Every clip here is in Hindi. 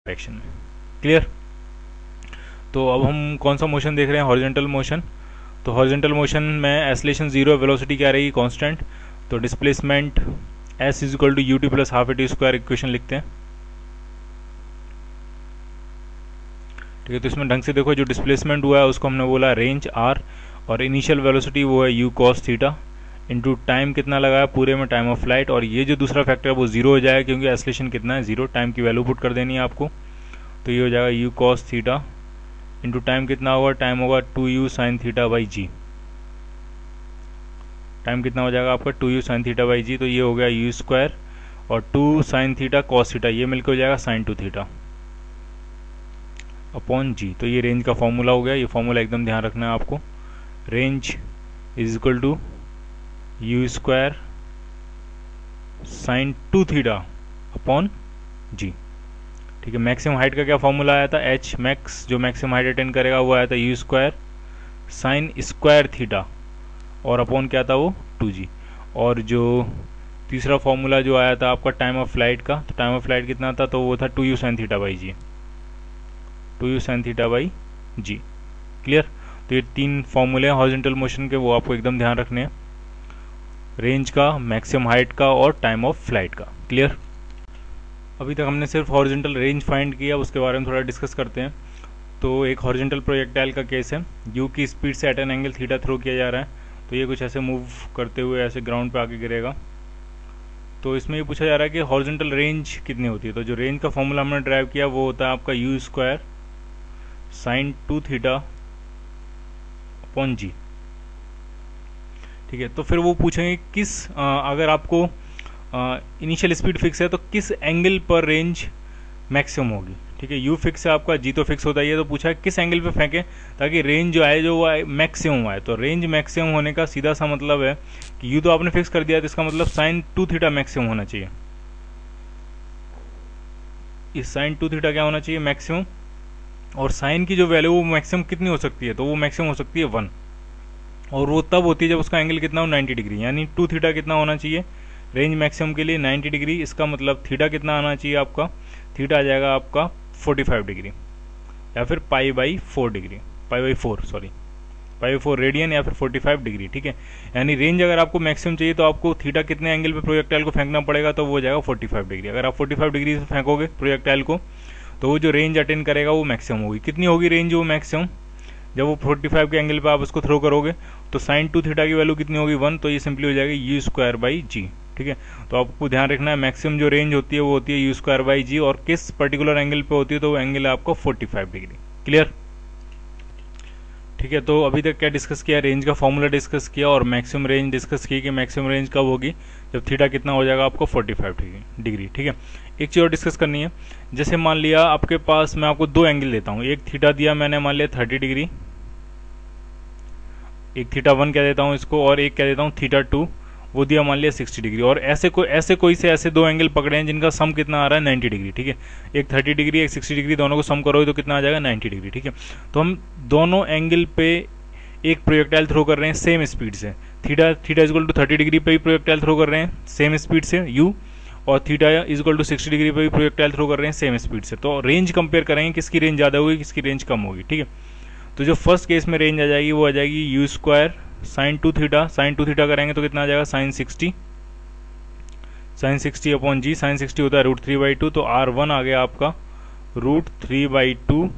डायरेक्शन में। क्लियर। तो अब हम कौन सा मोशन देख रहे हैं, हॉरिजॉन्टल मोशन। तो हॉरिजॉन्टल मोशन में एक्सेलरेशन जीरो, वेलोसिटी क्या रहेगी, कांस्टेंट। तो displacement s is equal to U T plus half A T square equation लिखते हैं। ठीक है, तो इसमें ढंग से देखो, जो डिस्प्लेसमेंट हुआ है उसको हमने बोला रेंज r, और इनिशियल वेलोसिटी वो है u cos theta, into time कितना लगाया पूरे में, टाइम ऑफ फ्लाइट, और ये जो दूसरा फैक्टर है वो जीरो हो जाएगा क्योंकि एक्सेलरेशन कितना है, जीरो। टाइम की वैल्यू पुट कर देनी है आपको, तो ये हो जाएगा u cos theta into time कितना होगा, टाइम होगा 2u sin theta by G. Time कितना हो जाएगा आपका 2u sin थीटा बाई जी, तो ये हो गया u स्क्वायर, और 2 sin थीटा cos थीटा ये मिलकर हो जाएगा sin 2 थीटा अपॉन जी। तो ये रेंज का फॉर्मूला हो गया। ये फॉर्मूला एकदम ध्यान रखना है आपको। Range is equal to U square sin 2 theta upon G. ठीक है, मैक्सिमम हाइट का क्या फॉर्मूला आया था, एच मैक्स, जो मैक्सिमम हाइट अटेंड करेगा वो आया था U square sine square theta, और अपॉन क्या था वो 2g। और जो तीसरा फॉर्मूला जो आया था आपका टाइम ऑफ फ्लाइट का, तो टाइम ऑफ फ्लाइट कितना था, तो वो था 2u sin theta by G, 2u sin theta by G. Clear. तो ये तीन फॉर्मूले हैं हॉरिजॉन्टल मोशन के, वो आपको एकदम ध्यान रखने हैं, रेंज का, मैक्सिमम हाइट का, और टाइम ऑफ फ्लाइट का। क्लियर। अभी तक हमने सिर्फ हॉरिजॉन्टल रेंज फाइंड किया, उसके बारे में थोड़ा डिस्कस करते हैं। तो एक हॉरिजॉन्टल प्रोजेक्टाइल का केस है, यू की स्पीड से at an angle theta throw किया जा रहा है, तो ये कुछ ऐसे मूव करते हुए ऐसे ग्राउंड पे आके गिरेगा। तो इसमें ये पूछा जा रहा है कि हॉरिजॉन्टल रेंज कितनी होती है। तो जो रेंज का फॉर्मूला हमने ड्राइव किया वो होता है आपका U square sine 2 theta upon G. ठीक है, तो फिर वो पूछेंगे किस अगर आपको इनिशियल स्पीड फिक्स है तो किस एंगल पर रेंज मैक्सिमम होगी। ठीक है, यू फिक्स है आपका, जी तो फिक्स होता ही है, तो पूछा है किस एंगल पे फेंके ताकि रेंज जो आए, जो वो मैक्सिमम आए। तो रेंज मैक्सिमम होने का सीधा सा मतलब है कि यू तो आपने फिक्स कर दिया, तो इसका मतलब साइन 2 थीटा मैक्सिमम होना चाहिए। इस साइन 2 थीटा क्या होना चाहिए, मैक्सिमम। और साइन की जो वैल्यू वो मैक्सिमम कितनी हो सकती है, तो वो मैक्सिमम हो सकती है 1, और वो तब होती है जब उसका एंगल कितना हो, 90 डिग्री। यानी 2 थीटा कितना होना चाहिए रेंज मैक्सिमम के लिए, 90 डिग्री। इसका मतलब थीटा कितना आना चाहिए आपका, थीटा आ जाएगा आपका 45 डिग्री, या फिर pi by 4 degree, pi by 4 sorry, pi by 4 radian, या फिर 45 डिग्री। ठीक है, यानी रेंज अगर आपको मैक्सिमम चाहिए तो आपको थीटा कितने एंगल पे प्रोजेक्टाइल को फेंकना पड़ेगा, तो वो हो जाएगा 45 डिग्री। अगर आप 45 डिग्री से फेंकोगे प्रोजेक्टाइल को तो वो जो रेंज अटेंड करेगा वो मैक्सिमम होगी। कितनी होगी रेंज वो मैक्सिमम, जब वो 45 के एंगल पे आप उसको थ्रो करोगे तो साइन 2 थीटा की वैल्यू कितनी होगी, 1, तो ये सिंपली हो जाएगी यू स्क्वायर बाई जी। ठीक है, तो आपको ध्यान रखना है मैक्सिमम जो रेंज होती है वो होती है यू स्क्वायर बाई जी, और किस पर्टिकुलर एंगल पे होती है, तो वो एंगल है आपका 45 डिग्री। क्लियर। ठीक है, तो अभी तक क्या डिस्कस किया, रेंज का फॉर्मूला डिस्कस किया, और मैक्सिमम रेंज डिस्कस की कि मैक्सिमम रेंज कब होगी, जब थीटा कितना हो जाएगा आपको 45 डिग्री। ठीक है, एक चीज़ और डिस्कस करनी है। जैसे मान लिया आपके पास, मैं आपको दो एंगल देता हूँ, एक थीटा दिया मैंने मान लिया 30 डिग्री, एक थीटा 1 कह देता हूँ इसको, और एक कह देता हूँ थीटा 2, वो दिया मान लिया 60 डिग्री। और ऐसे कोई से ऐसे दो एंगल पकड़े हैं जिनका सम कितना आ रहा है 90 डिग्री। ठीक है, एक 30 डिग्री एक 60 डिग्री, दोनों को सम करोगे तो कितना आ जाएगा 90 डिग्री। ठीक है, तो हम दोनों एंगल पे एक प्रोजेक्टाइल थ्रो कर रहे हैं सेम स्पीड से। Theta is equal to 30 degree पे ही प्रोजेक्टाइल थ्रो कर रहे हैं सेम स्पीड से यू, और theta is equal to 60 degree पे भी प्रोजेक्टाइल थ्रो कर रहे हैं सेम स्पीड से। तो रेंज कंपेयर करेंगे किसकी रेंज ज़्यादा होगी, किसकी रेंज कम होगी। ठीक है, तो जो फर्स्ट केस में रेंज आ जाएगी वो आ जाएगी U square sine 2 theta, sine 2 theta करेंगे तो कितना आ जाएगा sine 60, sine 60 upon G. Sine 60 होता है √3/2, तो R1 आ गया आपका √3/2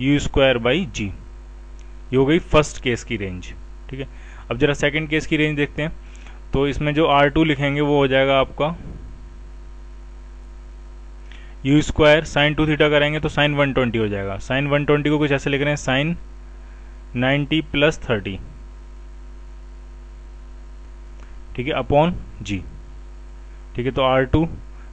यू स्क्वायर बाई जी। ये हो गई फर्स्ट केस की रेंज। ठीक है, अब जरा सेकंड केस की रेंज देखते हैं। तो इसमें जो R2 लिखेंगे वो हो जाएगा आपका यू स्क्वायर साइन 2 थीटा करेंगे तो साइन 120 हो जाएगा। साइन 120 को कुछ ऐसे लिख रहे हैं साइन 90 प्लस 30। ठीक है, अपॉन जी। ठीक है, तो R2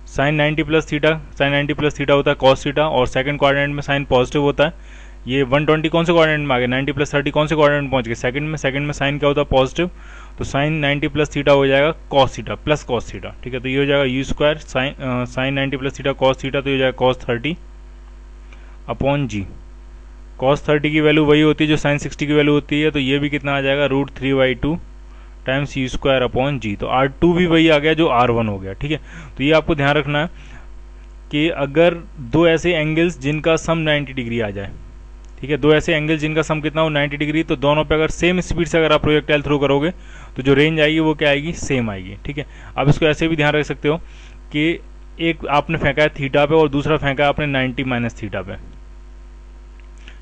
sine 90 plus theta, sine 90 plus theta होता है कॉस थीटा, और सेकंड क्वाड्रेंट में साइन पॉजिटिव होता है। ये 120 कौन से क्वाड्रेंट में आ गया, 90 प्लस 30 कौन से क्वाड्रेंट में पहुंच गए, सेकंड में साइन क्या होता है पॉजिटिव, तो साइन 90 प्लस थीटा हो जाएगा cos theta plus cos theta. ठीक है, तो ये हो जाएगा you square sign 90 plus theta cos theta, तो ये हो जाएगा कॉस 30 अपॉन जी। कॉस 30 की वैल्यू वही होती है जो साइन 60 की वैल्यू होती है, तो ये भी कितना आ जाएगा √3/2 टाइम्स यू स्क्वायर अपॉन जी। तो R2 भी वही आ गया जो R1 हो गया। ठीक है, तो ये आपको ध्यान रखना है कि अगर दो ऐसे एंगल्स जिनका सम 90 डिग्री आ जाए, ठीक है, दो ऐसे एंगल जिनका सम कितना हो 90 डिग्री, तो दोनों पे अगर सेम स्पीड से अगर आप प्रोजेक्टाइल थ्रो करोगे तो जो रेंज आएगी वो क्या आएगी, सेम आएगी। ठीक है, आप इसको ऐसे भी ध्यान रख सकते हो कि एक आपने फेंका है थीटा पे और दूसरा फेंका है आपने 90 माइनस थीटा पे।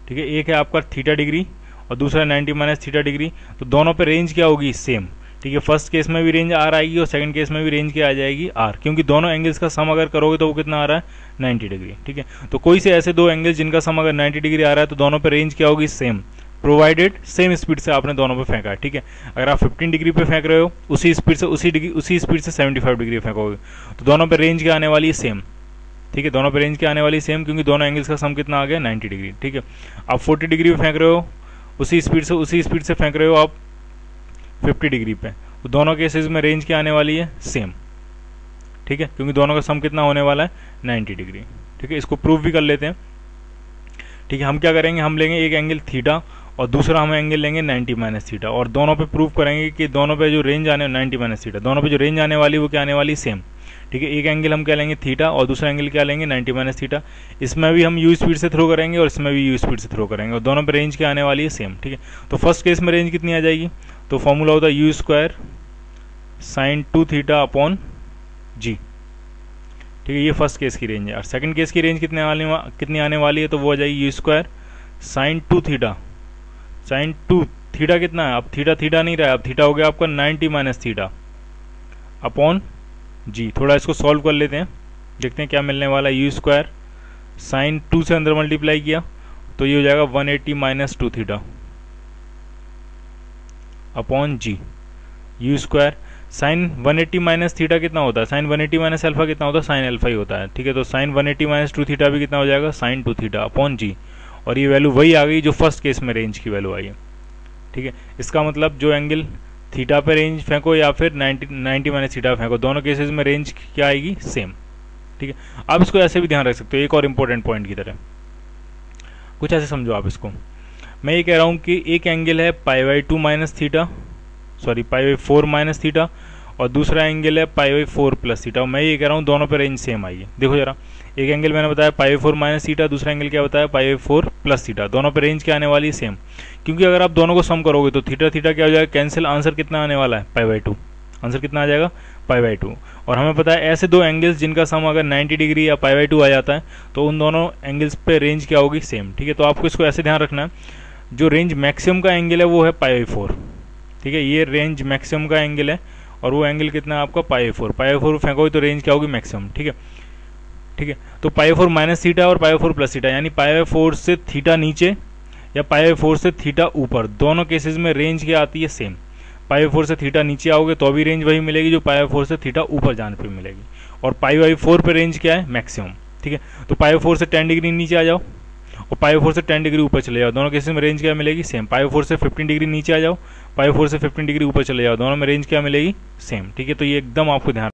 ठीक है, एक है आपका थीटा डिग्री और दूसरा 90 माइनस थीटा डिग्री, तो दोनों पे रेंज क्या होगी, सेम। ठीक है, फर्स्ट केस में भी रेंज आर आएगी और सेकंड केस में भी रेंज क्या आ जाएगी, आर, क्योंकि दोनों एंगल्स का सम अगर करोगे तो वो कितना आ रहा है, 90 डिग्री। ठीक है, तो कोई से ऐसे दो एंगल्स जिनका सम अगर 90 डिग्री आ रहा है तो दोनों पे रेंज क्या होगी, सेम, प्रोवाइडेड सेम स्पीड से आपने दोनों पे फेंका है। ठीक है, अगर आप 15 डिग्री पे फेंक रहे हो उसी स्पीड से उसी स्पीड से 75 डिग्री फेंकोगे तो दोनों पे रेंज क्या आने वाली है, सेम। ठीक है, दोनों पे रेंज क्या आने वाली है, सेम, क्योंकि दोनों एंगल्स का सम कितना आ गया, 90 डिग्री। ठीक है, आप 40 डिग्री पे फेंक रहे हो उसी स्पीड से फेंक रहे हो आप 50 डिग्री पे, तो दोनों केसेस में रेंज क्या आने वाली है, सेम। ठीक है, क्योंकि दोनों का सम कितना होने वाला है, 90 डिग्री। ठीक है, इसको प्रूव भी कर लेते हैं। ठीक है, हम क्या करेंगे, हम लेंगे एक एंगल थीटा और दूसरा हम एंगल लेंगे 90 माइनस थीटा और दोनों पे प्रूव करेंगे कि दोनों पे जो रेंज आने 90 माइनस थीटा, दोनों पे जो रेंज आने वाली वो क्या आने वाली, सेम। ठीक है, एक एंगल हम क्या लेंगे थीटा और दूसरा एंगल क्या लेंगे 90 माइनस थीटा, इसमें भी हम यू स्पीड से थ्रो करेंगे और इसमें भी यू स्पीड से थ्रो करेंगे और दोनों पे रेंज क्या आने वाली है, सेम। ठीक है, तो फर्स्ट केस में रेंज कितनी आ जाएगी, तो फॉर्मूला होता है U square sine 2 theta upon G. ठीक है, ये फर्स्ट केस की रेंज है। और सेकंड केस की रेंज कितनी आने वाली है, तो वो आ जाएगी U square sine 2 theta, sine 2 theta कितना है, अब थीटा नहीं रहा, अब थीटा हो गया आपका 90 माइनस थीटा अपॉन जी। थोड़ा इसको सॉल्व कर लेते हैं, देखते हैं क्या मिलने वाला है। यू स्क्वायर साइन 2 से अंदर मल्टीप्लाई किया तो ये हो जाएगा 180 minus 2 theta upon g. U square sine 180 minus theta कितना होता है, साइन 180 माइनस अल्फा कितना होता है, साइन अल्फा ही होता है। ठीक है, तो साइन 180 माइनस 2 थीटा भी कितना हो जाएगा, साइन 2 थीटा अपॉन जी, और ये वैल्यू वही आ गई जो फर्स्ट केस में रेंज की वैल्यू आई है। ठीक है, इसका मतलब जो एंगल थीटा पे रेंज फेंको या फिर 90 माइनस थीटा फेंको, दोनों केसेस में रेंज क्या आएगी, सेम। ठीक है, आप इसको ऐसे भी ध्यान रख सकते हो, एक और इंपॉर्टेंट पॉइंट की तरह कुछ ऐसे समझो आप इसको। मैं ये कह रहा हूँ कि एक एंगल है π/2 minus theta, sorry π/4 minus theta और दूसरा एंगल है π/4 प्लस थीटा। मैं ये कह रहा हूँ दोनों पे रेंज सेम आई है। देखो जरा, एक एंगल मैंने बताया π/4 माइनस थीटा, दूसरा एंगल क्या बताया π/4 प्लस थीटा, दोनों पे रेंज क्या आने वाली है, सेम। क्योंकि अगर आप दोनों को सम करोगे तो थीटा थीटा क्या हो जाएगा, कैंसिल, आंसर कितना आने वाला है, π/2, आंसर कितना आ जाएगा, π/2। और हमें पता है ऐसे दो एंगल्स जिनका सम अगर 90 डिग्री या π/2 आ जाता है तो उन दोनों एंगल्स पे रेंज क्या होगी, सेम। ठीक है, तो आपको इसको ऐसे ध्यान रखना है, जो रेंज मैक्सिमम का एंगल है वो है π/4। ठीक है, ये रेंज मैक्सिमम का एंगल है और वो एंगल कितना है आपका π/4 फेंकोगे तो रेंज क्या होगी, मैक्सिमम। ठीक है, ठीक है, तो π/4 माइनस थीटा और π/4 प्लस थीटा, यानी π/4 से थीटा नीचे या π/4 से थीटा ऊपर, दोनों केसेस में रेंज क्या आती है, सेम। π/4 से थीटा नीचे आओगे तो भी रेंज वही मिलेगी जो π/4 से थीटा ऊपर जाने पे मिलेगी, और π/4 पे रेंज क्या है, मैक्सिमम। ठीक है, तो π/4 से 10 डिग्री नीचे आ जाओ और π/4 से 10 डिग्री ऊपर चले जाओ, दोनों केसेस में रेंज क्या मिलेगी, सेम। π/4 से 15 डिग्री नीचे आ जाओ, π/4 से 15 डिग्री ऊपर चले जाओ, दोनों में रेंज क्या मिलेगी, सेम। ठीक है, तो ये एकदम आपको ध्यान